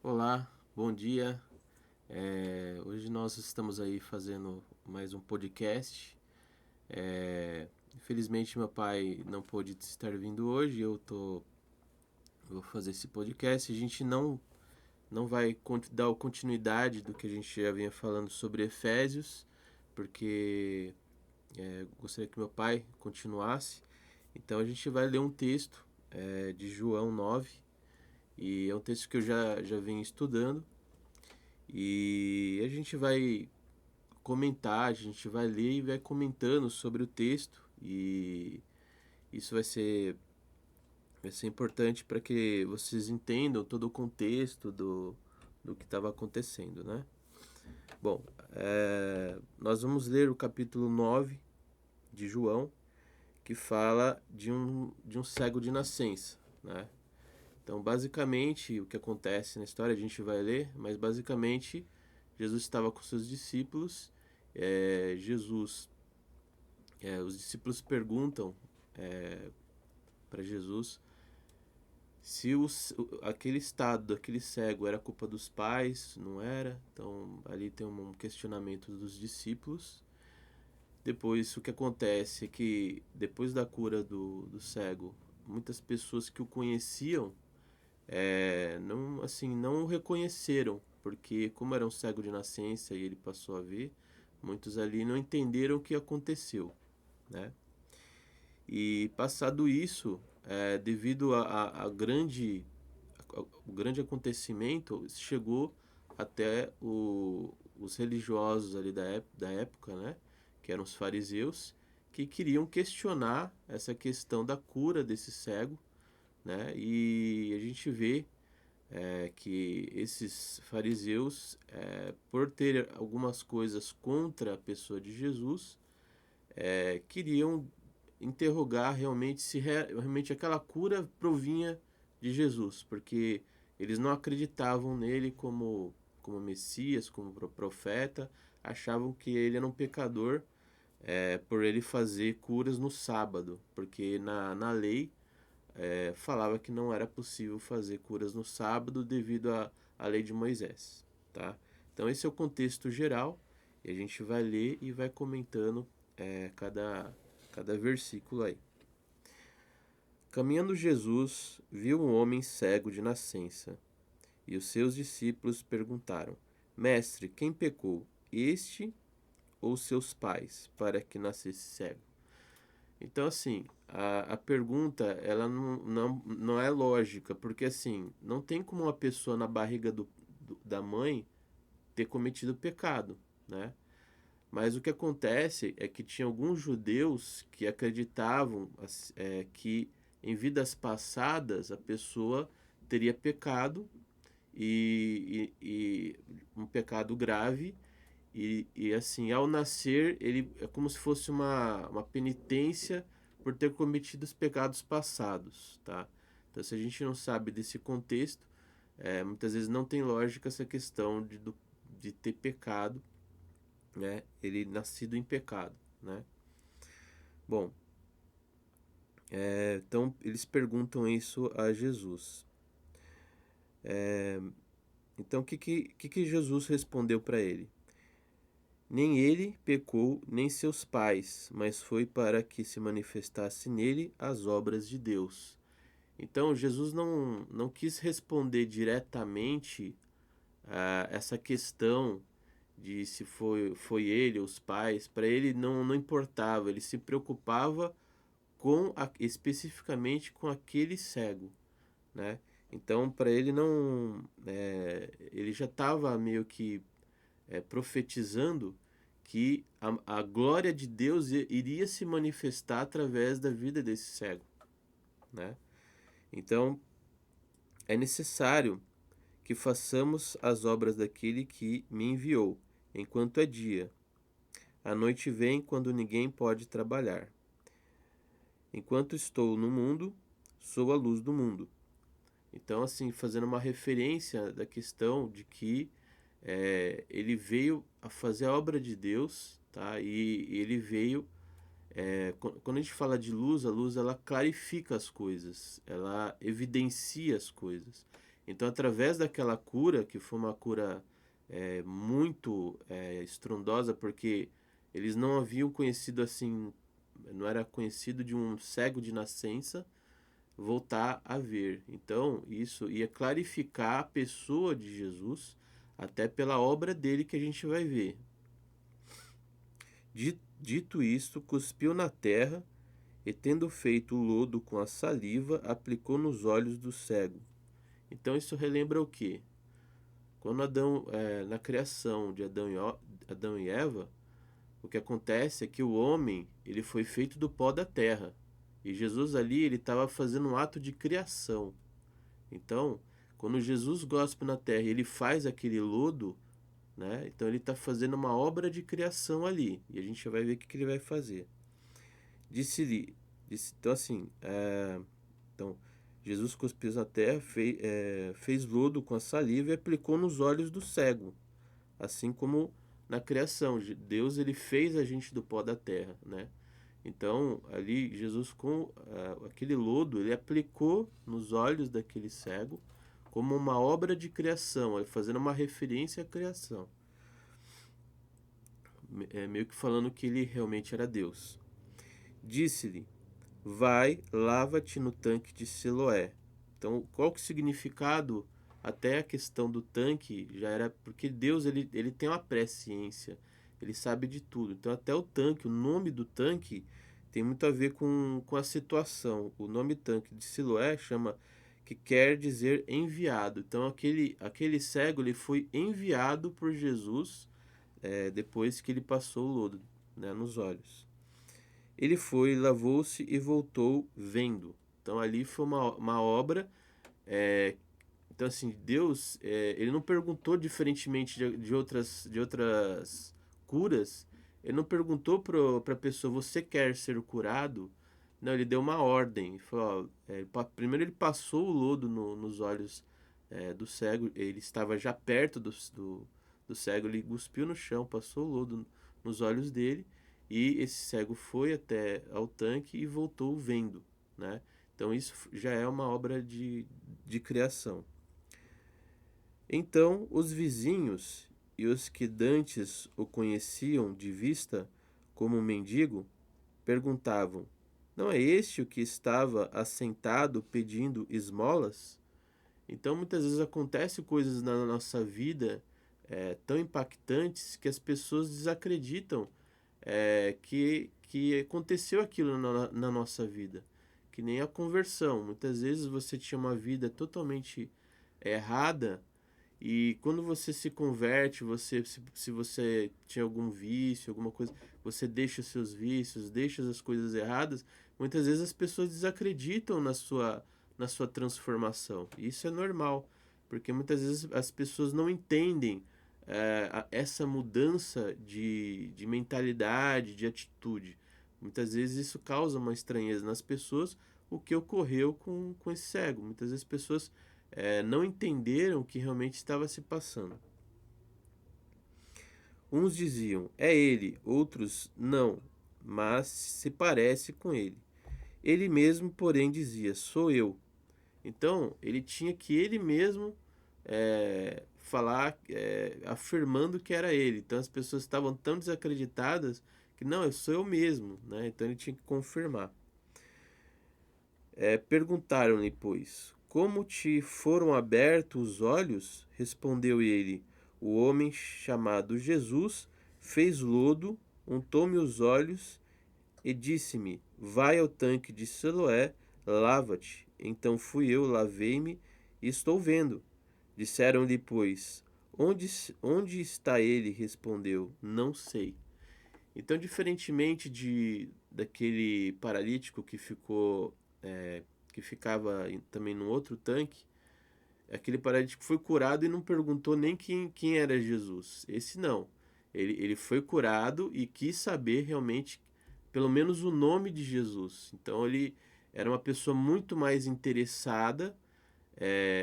Olá, bom dia. Hoje nós estamos aí fazendo mais um podcast. Infelizmente meu pai não pôde estar vindo hoje. Vou fazer esse podcast. A gente não vai dar continuidade do que a gente já vinha falando sobre Efésios, porque gostaria que meu pai continuasse. Então a gente vai ler um texto de João 9, e é um texto que eu já venho estudando. E a gente vai comentar, a gente vai ler e vai comentando sobre o texto, e isso vai ser importante para que vocês entendam todo o contexto do que estava acontecendo, né? Bom, nós vamos ler o capítulo 9 de João, que fala de um cego de nascença, né? Então, basicamente, o que acontece na história, a gente vai ler, mas basicamente, Jesus estava com seus discípulos. Os discípulos perguntam para Jesus se aquele estado daquele cego era culpa dos pais, não era. Então, ali tem um questionamento dos discípulos. Depois, o que acontece é que, depois da cura do cego, muitas pessoas que o conheciam não, assim, não o reconheceram, porque como era um cego de nascença e ele passou a ver, muitos ali não entenderam o que aconteceu, né? E passado isso, devido o grande acontecimento, chegou até os religiosos ali da época, né? Que eram os fariseus, que queriam questionar essa questão da cura desse cego, né? E a gente vê que esses fariseus, por ter algumas coisas contra a pessoa de Jesus, queriam interrogar realmente se realmente aquela cura provinha de Jesus, porque eles não acreditavam nele como Messias, como profeta, achavam que ele era um pecador, por ele fazer curas no sábado, porque na lei falava que não era possível fazer curas no sábado devido à lei de Moisés, tá? Então esse é o contexto geral, e a gente vai ler e vai comentando cada versículo aí. Caminhando Jesus, viu um homem cego de nascença, e os seus discípulos perguntaram: Mestre, quem pecou, este ou seus pais, para que nascesse cego? Então, assim, a pergunta, ela não é lógica, porque, assim, não tem como uma pessoa na barriga da mãe ter cometido pecado, né? Mas o que acontece é que tinha alguns judeus que acreditavam que em vidas passadas a pessoa teria pecado, e um pecado grave, e assim, ao nascer, ele é como se fosse uma penitência por ter cometido os pecados passados, tá? Então, se a gente não sabe desse contexto, muitas vezes não tem lógica essa questão de ter pecado, né? Ele nascido em pecado, né? Bom, então eles perguntam isso a Jesus. Então, o que Jesus respondeu para ele? Nem ele pecou, nem seus pais, mas foi para que se manifestasse nele as obras de Deus. Então, Jesus não quis responder diretamente a essa questão de se foi ele ou os pais. Para ele não importava, ele se preocupava especificamente com aquele cego, né? Então, para ele não, ele já estava meio que profetizando que a glória de Deus iria se manifestar através da vida desse cego, né? Então, é necessário que façamos as obras daquele que me enviou, enquanto é dia. A noite vem quando ninguém pode trabalhar. Enquanto estou no mundo, sou a luz do mundo. Então, assim, fazendo uma referência da questão de que ele veio a fazer a obra de Deus, tá? E ele veio. Quando a gente fala de luz, a luz ela clarifica as coisas, ela evidencia as coisas. Então, através daquela cura, que foi uma cura muito estrondosa, porque eles não haviam conhecido assim, não era conhecido de um cego de nascença voltar a ver. Então, isso ia clarificar a pessoa de Jesus, até pela obra dele que a gente vai ver. Dito isto, cuspiu na terra e, tendo feito o lodo com a saliva, aplicou nos olhos do cego. Então, isso relembra o quê? Quando na criação de Adão e Eva, o que acontece é que o homem ele foi feito do pó da terra. E Jesus ali ele estava fazendo um ato de criação. Então, quando Jesus gospe na terra e ele faz aquele lodo, né? Então ele está fazendo uma obra de criação ali. E a gente vai ver o que ele vai fazer. Então assim, então Jesus cuspiu na terra, fez lodo com a saliva e aplicou nos olhos do cego, assim como na criação. Deus ele fez a gente do pó da terra, né? Então ali Jesus com aquele lodo ele aplicou nos olhos daquele cego como uma obra de criação, fazendo uma referência à criação, meio que falando que ele realmente era Deus. Disse-lhe: vai, lava-te no tanque de Siloé. Então, qual que é o significado? Até a questão do tanque já era porque Deus ele tem uma presciência, ele sabe de tudo. Então, até o tanque, o nome do tanque tem muito a ver com a situação. O nome tanque de Siloé chama que quer dizer enviado. Então, aquele cego ele foi enviado por Jesus depois que ele passou o lodo, né, nos olhos. Ele foi, lavou-se e voltou vendo. Então ali foi uma obra. é, então assim, Deus, ele não perguntou diferentemente de outras curas. Ele não perguntou para a pessoa, você quer ser curado? Não, ele deu uma ordem. Ele falou, primeiro ele passou o lodo nos olhos do cego. Ele estava já perto do cego. Ele cuspiu no chão, passou o lodo nos olhos dele. E esse cego foi até ao tanque e voltou vendo, né? Então isso já é uma obra de criação. Então os vizinhos e os que dantes o conheciam de vista como um mendigo perguntavam: não é este o que estava assentado pedindo esmolas? Então muitas vezes acontecem coisas na nossa vida tão impactantes que as pessoas desacreditam que aconteceu aquilo na nossa vida. Que nem a conversão. Muitas vezes você tinha uma vida totalmente errada e quando você se converte, se você tinha algum vício, alguma coisa, você deixa os seus vícios, deixa as coisas erradas, muitas vezes as pessoas desacreditam na sua transformação. E isso é normal, porque muitas vezes as pessoas não entendem essa mudança de mentalidade, de atitude. Muitas vezes isso causa uma estranheza nas pessoas, o que ocorreu com esse cego. Muitas vezes as pessoas não entenderam o que realmente estava se passando. Uns diziam, é ele, outros, não, mas se parece com ele. Ele mesmo, porém, dizia, sou eu. Então, ele tinha que ele mesmo falar, afirmando que era ele. Então, as pessoas estavam tão desacreditadas que, não, eu sou eu mesmo, né? Então, ele tinha que confirmar. Perguntaram-lhe, pois, como te foram abertos os olhos? Respondeu ele, o homem chamado Jesus fez lodo, untou-me os olhos e disse-me, vai ao tanque de Siloé, lava-te. Então fui eu, lavei-me e estou vendo. Disseram-lhe, pois, onde está ele? Respondeu, não sei. Então, diferentemente daquele paralítico que ficava também no outro tanque, aquele paralítico foi curado e não perguntou nem quem era Jesus. Esse não. Ele foi curado e quis saber realmente, pelo menos, o nome de Jesus. Então, ele era uma pessoa muito mais interessada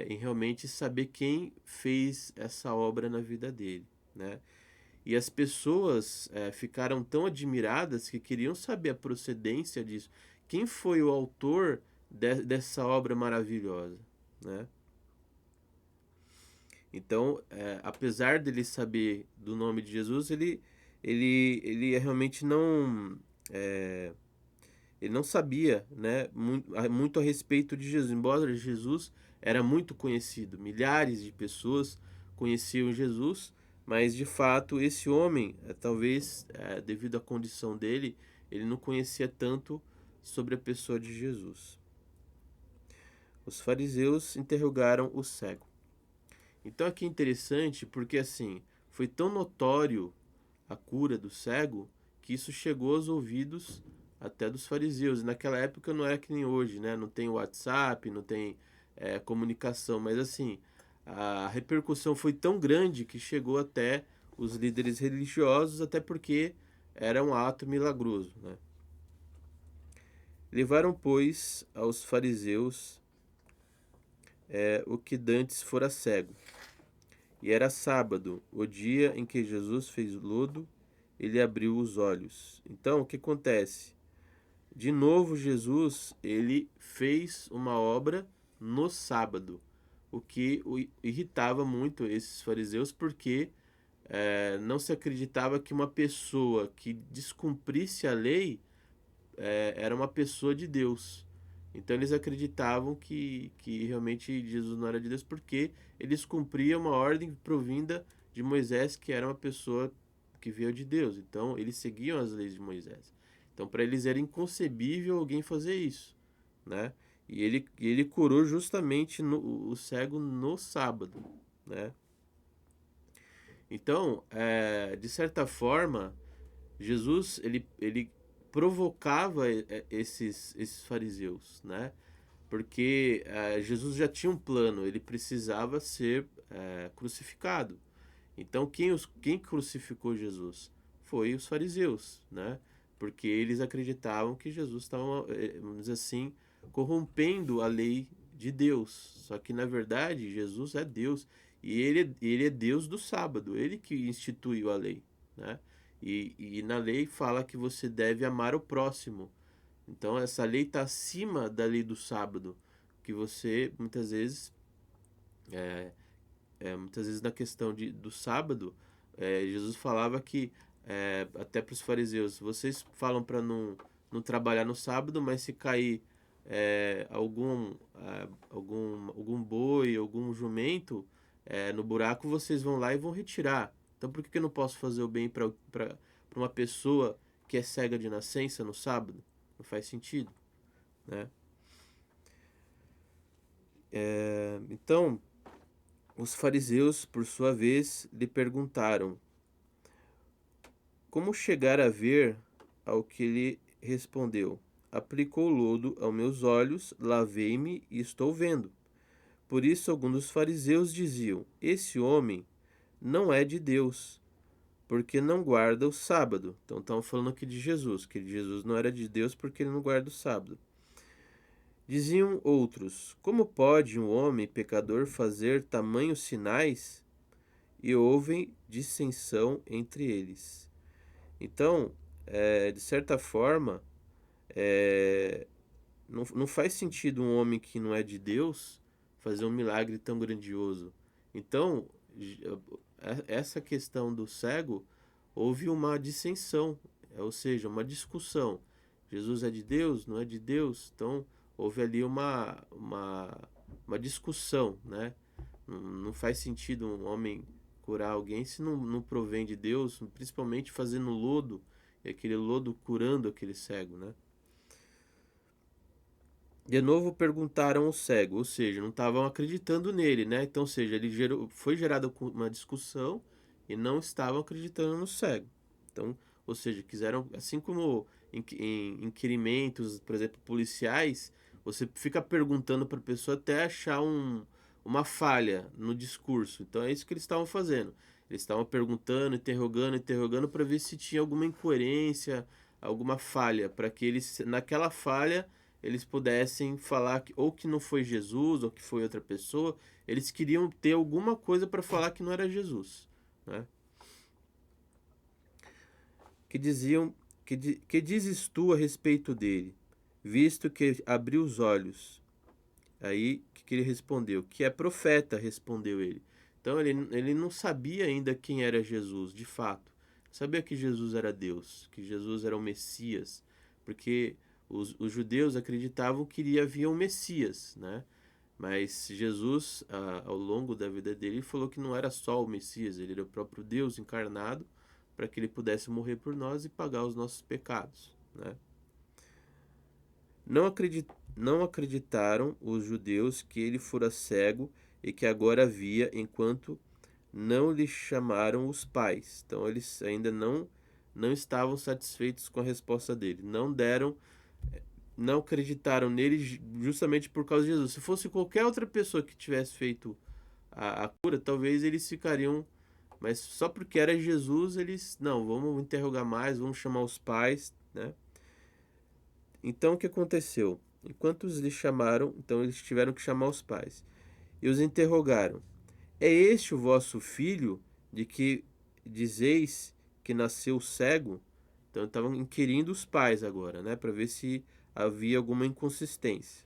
em realmente saber quem fez essa obra na vida dele, né? E as pessoas ficaram tão admiradas que queriam saber a procedência disso. Quem foi o autor dessa obra maravilhosa, né? Então, apesar dele saber do nome de Jesus, ele realmente não, é, ele não sabia, né, muito a respeito de Jesus. Embora Jesus era muito conhecido, milhares de pessoas conheciam Jesus, mas de fato esse homem, talvez devido à condição dele, ele não conhecia tanto sobre a pessoa de Jesus. Os fariseus interrogaram o cego. Então aqui é interessante porque assim, foi tão notório a cura do cego que isso chegou aos ouvidos até dos fariseus. E naquela época não era que nem hoje, né? Não tem WhatsApp, não tem comunicação, mas assim, a repercussão foi tão grande que chegou até os líderes religiosos, até porque era um ato milagroso, né? Levaram, pois, aos fariseus o que dantes fora cego. E era sábado, o dia em que Jesus fez lodo, ele abriu os olhos. Então, o que acontece? De novo, Jesus, ele fez uma obra no sábado, o que irritava muito esses fariseus, porque não se acreditava que uma pessoa que descumprisse a lei era uma pessoa de Deus. Então eles acreditavam que realmente Jesus não era de Deus porque eles cumpriam uma ordem provinda de Moisés, que era uma pessoa que veio de Deus. Então eles seguiam as leis de Moisés. Então para eles era inconcebível alguém fazer isso, né? E ele curou justamente o cego no sábado, né? Então, de certa forma, Jesus ele provocava esses fariseus, né? Porque Jesus já tinha um plano, ele precisava ser crucificado. Então quem crucificou Jesus? Foi os fariseus, né? Porque eles acreditavam que Jesus estava, vamos dizer assim, corrompendo a lei de Deus. Só que na verdade Jesus é Deus e ele é Deus do sábado, ele que instituiu a lei, né? E na lei fala que você deve amar o próximo. Então essa lei está acima da lei do sábado, que você muitas vezes na questão do sábado, Jesus falava que até para os fariseus, vocês falam para não trabalhar no sábado, mas se cair algum boi, algum jumento no buraco, vocês vão lá e vão retirar. Então por que eu não posso fazer o bem para uma pessoa que é cega de nascença no sábado? Não faz sentido, né? Então, os fariseus, por sua vez, lhe perguntaram como chegar a ver, ao que ele respondeu: aplicou lodo aos meus olhos, lavei-me e estou vendo. Por isso, alguns dos fariseus diziam: esse homem não é de Deus, porque não guarda o sábado. Então, estão falando aqui de Jesus, que Jesus não era de Deus porque ele não guarda o sábado. Diziam outros: como pode um homem pecador fazer tamanhos sinais? E houve dissensão entre eles. Então, de certa forma, não faz sentido um homem que não é de Deus fazer um milagre tão grandioso. Então, essa questão do cego, houve uma dissensão, ou seja, uma discussão. Jesus é de Deus? Não é de Deus? Então, houve ali uma discussão, né? Não faz sentido um homem curar alguém se não provém de Deus, principalmente fazendo lodo, e aquele lodo curando aquele cego, né? De novo perguntaram ao cego, ou seja, não estavam acreditando nele, né? Então, ou seja, foi gerada uma discussão e não estavam acreditando no cego. Então, ou seja, quiseram, assim como em inquirimentos, por exemplo, policiais, você fica perguntando para a pessoa até achar uma falha no discurso. Então, é isso que eles estavam fazendo. Eles estavam perguntando, interrogando para ver se tinha alguma incoerência, alguma falha, para que eles, naquela falha, eles pudessem falar ou que não foi Jesus ou que foi outra pessoa. Eles queriam ter alguma coisa para falar que não era Jesus, né? Que diziam: que dizes tu a respeito dele, visto que abriu os olhos? Aí que ele respondeu: que é profeta, respondeu ele. Então ele não sabia ainda quem era Jesus, de fato. Sabia que Jesus era Deus, que Jesus era o Messias, porque os judeus acreditavam que iria vir um Messias, né? Mas Jesus, ao longo da vida dele, falou que não era só o Messias, ele era o próprio Deus encarnado, para que ele pudesse morrer por nós e pagar os nossos pecados, né? Não acreditaram os judeus que ele fora cego e que agora via, enquanto não lhe chamaram os pais. Então eles ainda não estavam satisfeitos com a resposta dele. Não acreditaram nele justamente por causa de Jesus. Se fosse qualquer outra pessoa que tivesse feito a cura, talvez eles ficariam, mas só porque era Jesus, eles, não, vamos interrogar mais, vamos chamar os pais, né? Então o que aconteceu? Enquanto os lhe chamaram, então eles tiveram que chamar os pais. E os interrogaram: É este o vosso filho, de que dizeis que nasceu cego? Então estavam inquirindo os pais agora, né, para ver se havia alguma inconsistência.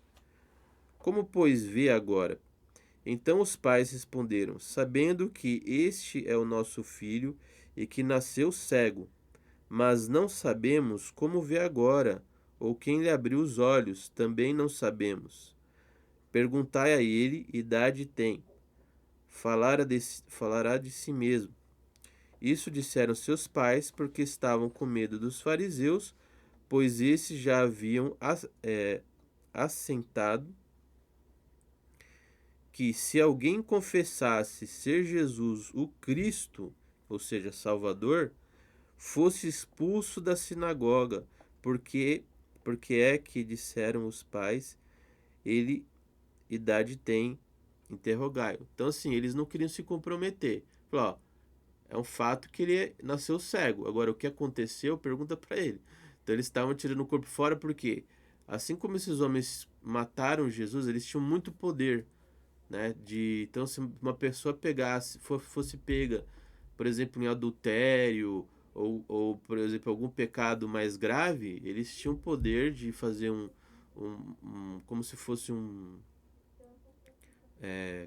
Como, pois, vê agora? Então os pais responderam: Sabendo que este é o nosso filho e que nasceu cego, mas não sabemos como vê agora, ou quem lhe abriu os olhos, também não sabemos. Perguntai a ele, idade tem. Falará de si mesmo. Isso disseram seus pais, porque estavam com medo dos fariseus, pois esses já haviam assentado que se alguém confessasse ser Jesus o Cristo, ou seja, Salvador, fosse expulso da sinagoga, porque é que disseram os pais, ele idade tem, interrogai-o. Então assim, eles não queriam se comprometer. Falou, ó, é um fato que ele nasceu cego. Agora o que aconteceu, pergunta para ele. Então eles estavam tirando o corpo fora porque assim como esses homens mataram Jesus, eles tinham muito poder, né? Então se uma pessoa fosse pega, por exemplo, em adultério ou por exemplo, algum pecado mais grave, eles tinham poder de fazer como se fosse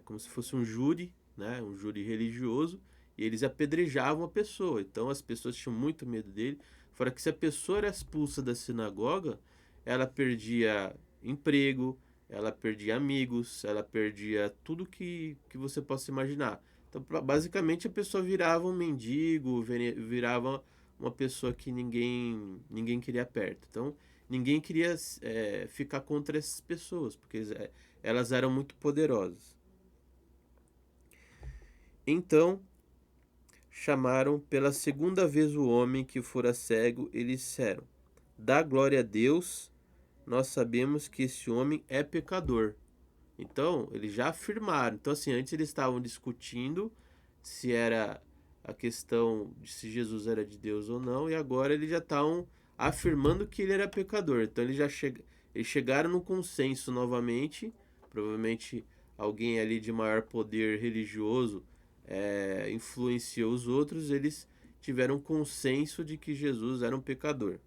como se fosse um júri, né? Um júri religioso, e eles apedrejavam a pessoa. Então as pessoas tinham muito medo dele. Fora que se a pessoa era expulsa da sinagoga, ela perdia emprego, ela perdia amigos, ela perdia tudo que você possa imaginar. Então, basicamente, a pessoa virava um mendigo, virava uma pessoa que ninguém queria perto. Então, ninguém queria ficar contra essas pessoas, porque elas eram muito poderosas. Então, chamaram pela segunda vez o homem que fora cego e lhe disseram: Dá glória a Deus, nós sabemos que esse homem é pecador. Então, eles já afirmaram. Então, assim, antes eles estavam discutindo se era a questão de se Jesus era de Deus ou não, e agora eles já estão afirmando que ele era pecador. Então, eles chegaram no consenso novamente. Provavelmente alguém ali de maior poder religioso influenciou os outros. Eles tiveram consenso de que Jesus era um pecador,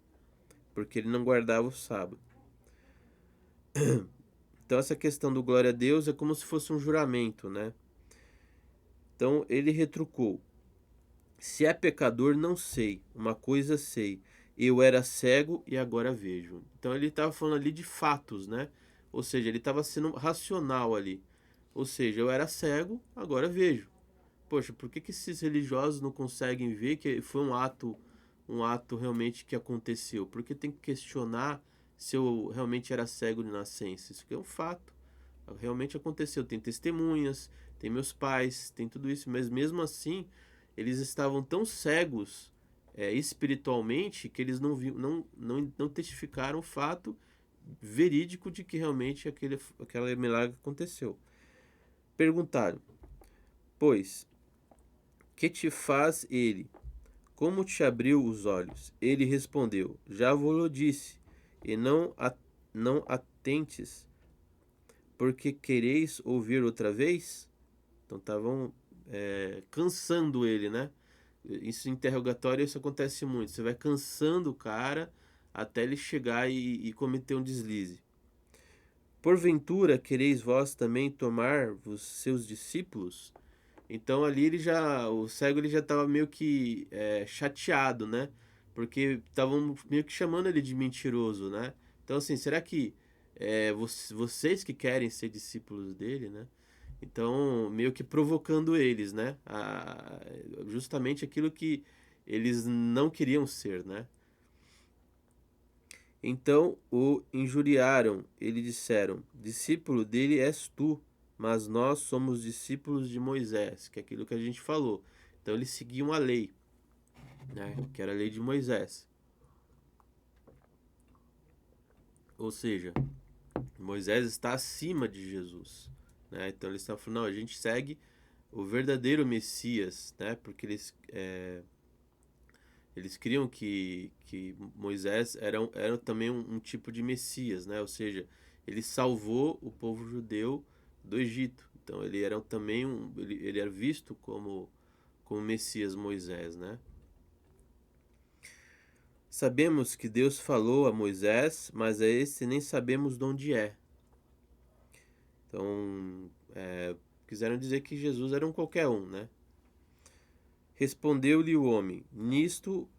porque ele não guardava o sábado. Então essa questão do glória a Deus é como se fosse um juramento, né? Então ele retrucou: Se é pecador, não sei. Uma coisa sei. Eu era cego e agora vejo. Então ele estava falando ali de fatos, né? Ou seja, ele estava sendo racional ali. Ou seja, eu era cego, agora vejo. Poxa, por que esses religiosos não conseguem ver que foi um ato realmente que aconteceu? Porque tem que questionar se eu realmente era cego de nascença. Isso aqui é um fato. Realmente aconteceu. Tem testemunhas, tem meus pais, tem tudo isso. Mas mesmo assim, eles estavam tão cegos espiritualmente que eles não testificaram o fato verídico de que realmente aquele milagre aconteceu. Perguntaram: Pois, que te faz ele? Como te abriu os olhos? Ele respondeu: Já vos disse, e não atentes, porque quereis ouvir outra vez? Então estavam cansando ele, né? Isso em interrogatório, isso acontece muito. Você vai cansando o cara até ele chegar e cometer um deslize. Porventura quereis vós também tomar-vos seus discípulos? Então ali o cego ele já estava meio que chateado, né? Porque estavam meio que chamando ele de mentiroso, né? Então assim, será que vocês que querem ser discípulos dele, né? Então meio que provocando eles, né? Justamente aquilo que eles não queriam ser, né? Então o injuriaram, e lhe disseram: discípulo dele és tu, mas nós somos discípulos de Moisés, que é aquilo que a gente falou. Então eles seguiam a lei, né? Que era a lei de Moisés. Ou seja, Moisés está acima de Jesus, né? Então eles estavam falando: não, a gente segue o verdadeiro Messias, né? Porque eles criam que Moisés era também um tipo de Messias, né? Ou seja, ele salvou o povo judeu do Egito. Então ele era também ele era visto como Messias Moisés, né? Sabemos que Deus falou a Moisés, mas a esse nem sabemos de onde é. Então, quiseram dizer que Jesus era um qualquer um, né? Respondeu-lhe o homem: nisto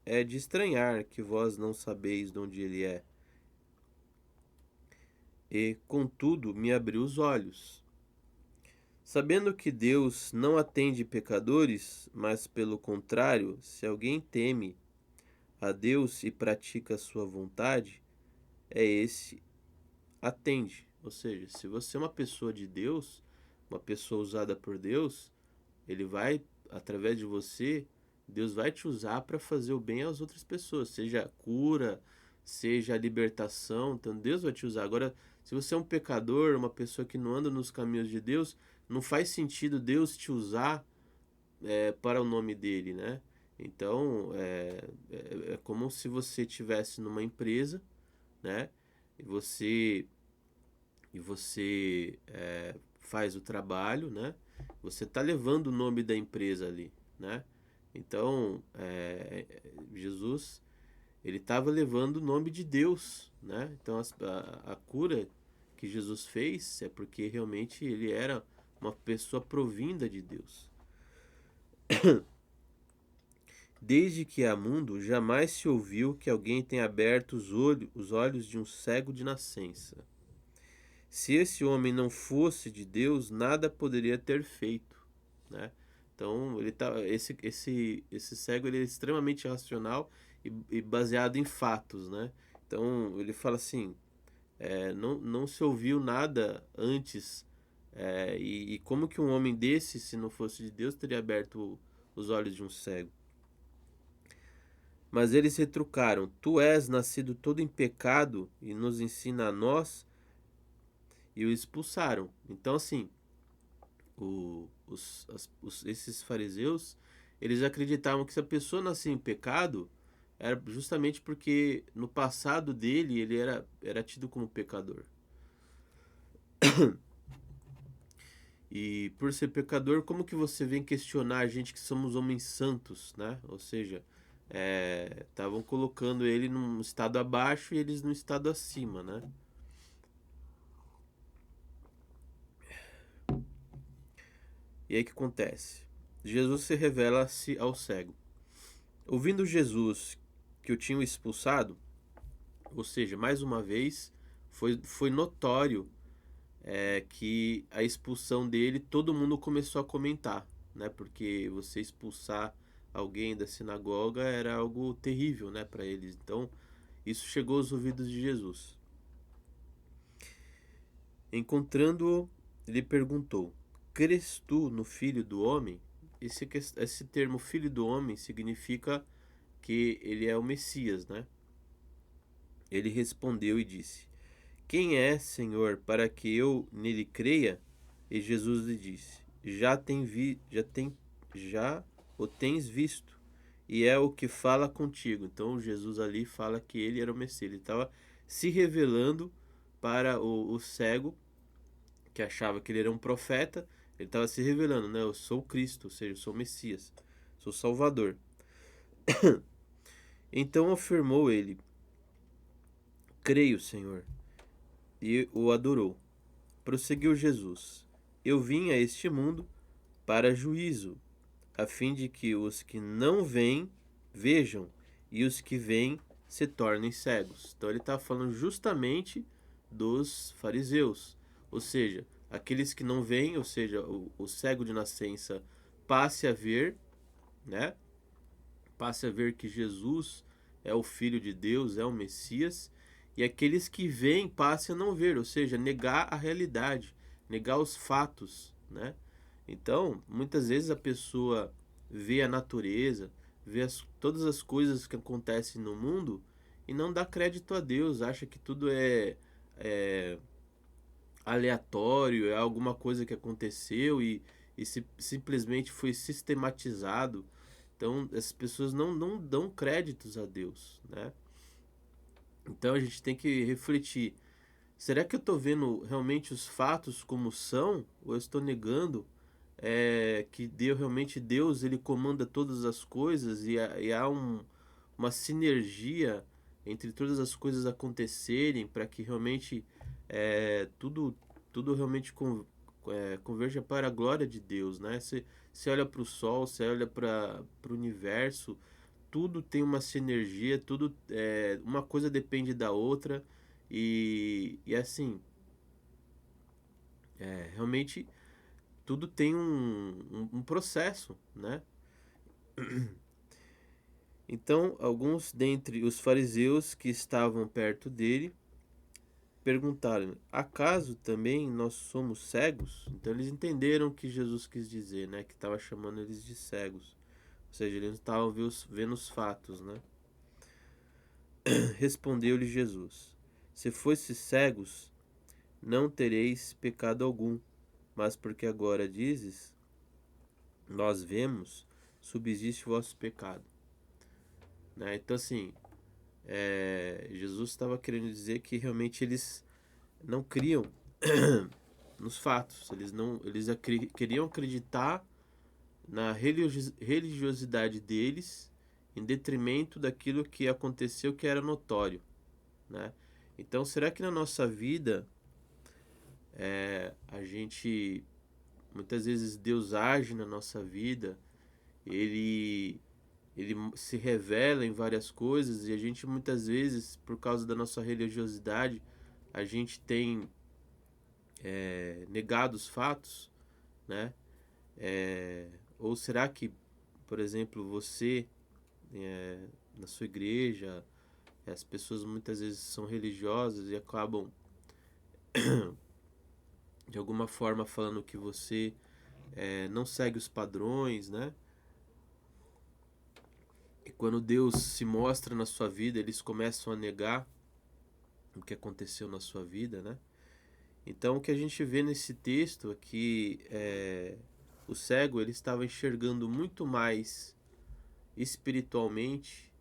é de estranhar que vós não sabeis de onde ele é. E, contudo, me abriu os olhos. Sabendo que Deus não atende pecadores, mas pelo contrário, se alguém teme a Deus e pratica a sua vontade, esse atende. Ou seja, se você é uma pessoa de Deus, uma pessoa usada por Deus, ele vai, através de você, Deus vai te usar para fazer o bem às outras pessoas, seja cura, seja libertação, então Deus vai te usar. Agora, se você é um pecador, uma pessoa que não anda nos caminhos de Deus, não faz sentido Deus te usar para o nome dele, né? Então, é como se você estivesse numa empresa, né? E você faz o trabalho, né? Você está levando o nome da empresa ali, né? Então, Jesus, ele estava levando o nome de Deus, né? Então, a cura que Jesus fez é porque realmente ele era uma pessoa provinda de Deus. Desde que há mundo, jamais se ouviu que alguém tenha aberto os olhos de um cego de nascença. Se esse homem não fosse de Deus, nada poderia ter feito, né? Então, esse cego ele é extremamente racional e baseado em fatos, né? Então, ele fala assim, não se ouviu nada antes, e como que um homem desse, se não fosse de Deus, teria aberto os olhos de um cego? Mas eles retrucaram: tu és nascido todo em pecado e nos ensina a nós, e o expulsaram. Então, assim, esses fariseus, eles acreditavam que se a pessoa nascia em pecado, era justamente porque no passado dele ele era tido como pecador. E por ser pecador, como que você vem questionar a gente que somos homens santos, né? Ou seja, estavam colocando ele num estado abaixo e eles num estado acima, né? E aí o que acontece? Jesus se revela-se ao cego. Ouvindo Jesus que o tinham expulsado, ou seja, mais uma vez, foi notório que a expulsão dele, todo mundo começou a comentar, né? Porque você expulsar alguém da sinagoga era algo terrível, né, para eles. Então, isso chegou aos ouvidos de Jesus. Encontrando-o, lhe perguntou: crês tu no Filho do Homem? Esse termo Filho do Homem significa que ele é o Messias, né? Ele respondeu e disse: quem é, Senhor, para que eu nele creia? E Jesus lhe disse: já o tens visto, e é o que fala contigo. Então Jesus ali fala que ele era o Messias. Ele estava se revelando para o cego, que achava que ele era um profeta. Ele estava se revelando, né? Eu sou Cristo, ou seja, eu sou o Messias, sou Salvador. Então afirmou ele: creio, Senhor, e o adorou. Prosseguiu Jesus: eu vim a este mundo para juízo, a fim de que os que não veem vejam e os que veem se tornem cegos. Então ele está falando justamente dos fariseus, ou seja, aqueles que não veem, ou seja, o cego de nascença passe a ver, né? Passe a ver que Jesus é o Filho de Deus, é o Messias, e aqueles que veem passem a não ver, ou seja, negar a realidade, negar os fatos, né? Então, muitas vezes a pessoa vê a natureza, vê todas as coisas que acontecem no mundo e não dá crédito a Deus, acha que tudo é aleatório, é alguma coisa que aconteceu e simplesmente foi sistematizado. Então, as pessoas não dão créditos a Deus, né? Então, a gente tem que refletir. Será que eu estou vendo realmente os fatos como são? Ou eu estou negando que realmente Deus ele comanda todas as coisas e há uma sinergia entre todas as coisas acontecerem para que realmente tudo, tudo realmente converja para a glória de Deus, né? Você olha para o sol, você olha para o universo, tudo tem uma sinergia, tudo uma coisa depende da outra e assim, realmente tudo tem um processo, né? Então, alguns dentre os fariseus que estavam perto dele perguntaram: Acaso também nós somos cegos? Então, eles entenderam o que Jesus quis dizer, né? Que estava chamando eles de cegos. Ou seja, eles não estavam vendo os fatos, né? Respondeu-lhe Jesus: Se fosseis cegos, não tereis pecado algum, mas porque agora dizes, nós vemos, subsiste o vosso pecado. Né? Então, assim, Jesus estava querendo dizer que realmente eles não criam nos fatos, eles queriam acreditar na religiosidade deles em detrimento daquilo que aconteceu que era notório, né? Então, será que na nossa vida a gente muitas vezes Deus age na nossa vida, ele ele se revela em várias coisas e a gente muitas vezes, por causa da nossa religiosidade, a gente tem negado os fatos, né? Ou será que, por exemplo, você na sua igreja, as pessoas muitas vezes são religiosas e acabam de alguma forma falando que você não segue os padrões, né? E quando Deus se mostra na sua vida, eles começam a negar o que aconteceu na sua vida, né? Então, o que a gente vê nesse texto é que o cego ele estava enxergando muito mais espiritualmente,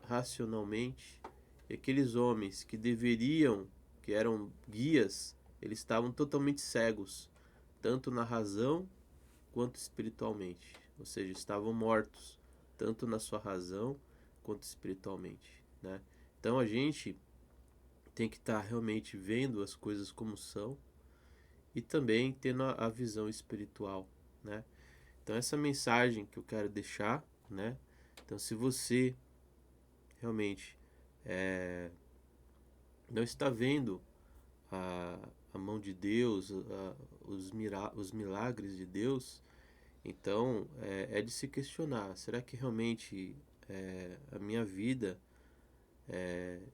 racionalmente, e aqueles homens que deveriam, que eram guias, eles estavam totalmente cegos, tanto na razão quanto espiritualmente, ou seja, estavam mortos, tanto na sua razão quanto espiritualmente, né? Então a gente tem que estar realmente vendo as coisas como são e também tendo a visão espiritual, né? Então essa mensagem que eu quero deixar, né? Então se você realmente não está vendo a mão de Deus, os milagres de Deus, então de se questionar: será que realmente a minha vida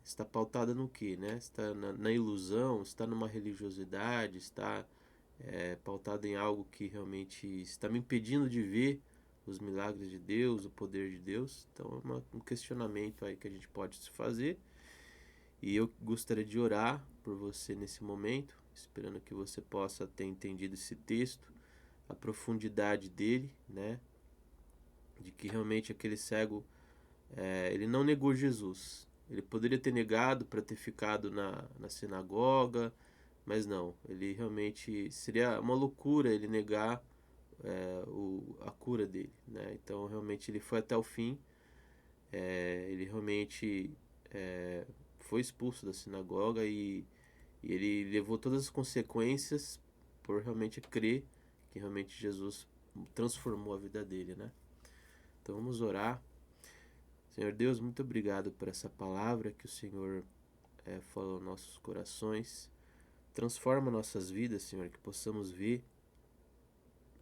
está pautada no que, né? Está na ilusão, está numa religiosidade, está pautada em algo que realmente está me impedindo de ver os milagres de Deus, o poder de Deus? Então é um questionamento aí que a gente pode se fazer. E eu gostaria de orar por você nesse momento, esperando que você possa ter entendido esse texto, a profundidade dele, né? De que realmente aquele cego, ele não negou Jesus. Ele poderia ter negado para ter ficado na sinagoga, mas não. Ele realmente seria uma loucura ele negar a cura dele, né? Então realmente ele foi até o fim. Ele realmente foi expulso da sinagoga e ele levou todas as consequências por realmente crer que realmente Jesus transformou a vida dele, né? Então vamos orar. Senhor Deus, muito obrigado por essa palavra que o Senhor falou aos nossos corações. Transforma nossas vidas, Senhor, que possamos ver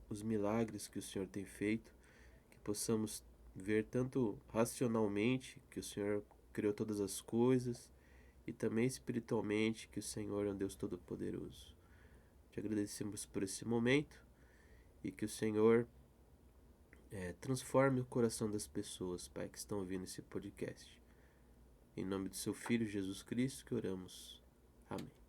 os milagres que o Senhor tem feito, que possamos ver tanto racionalmente que o Senhor criou todas as coisas e também espiritualmente que o Senhor é um Deus Todo-Poderoso. Te agradecemos por esse momento e que o Senhor transforme o coração das pessoas, Pai, que estão ouvindo esse podcast. Em nome do seu Filho Jesus Cristo que oramos. Amém.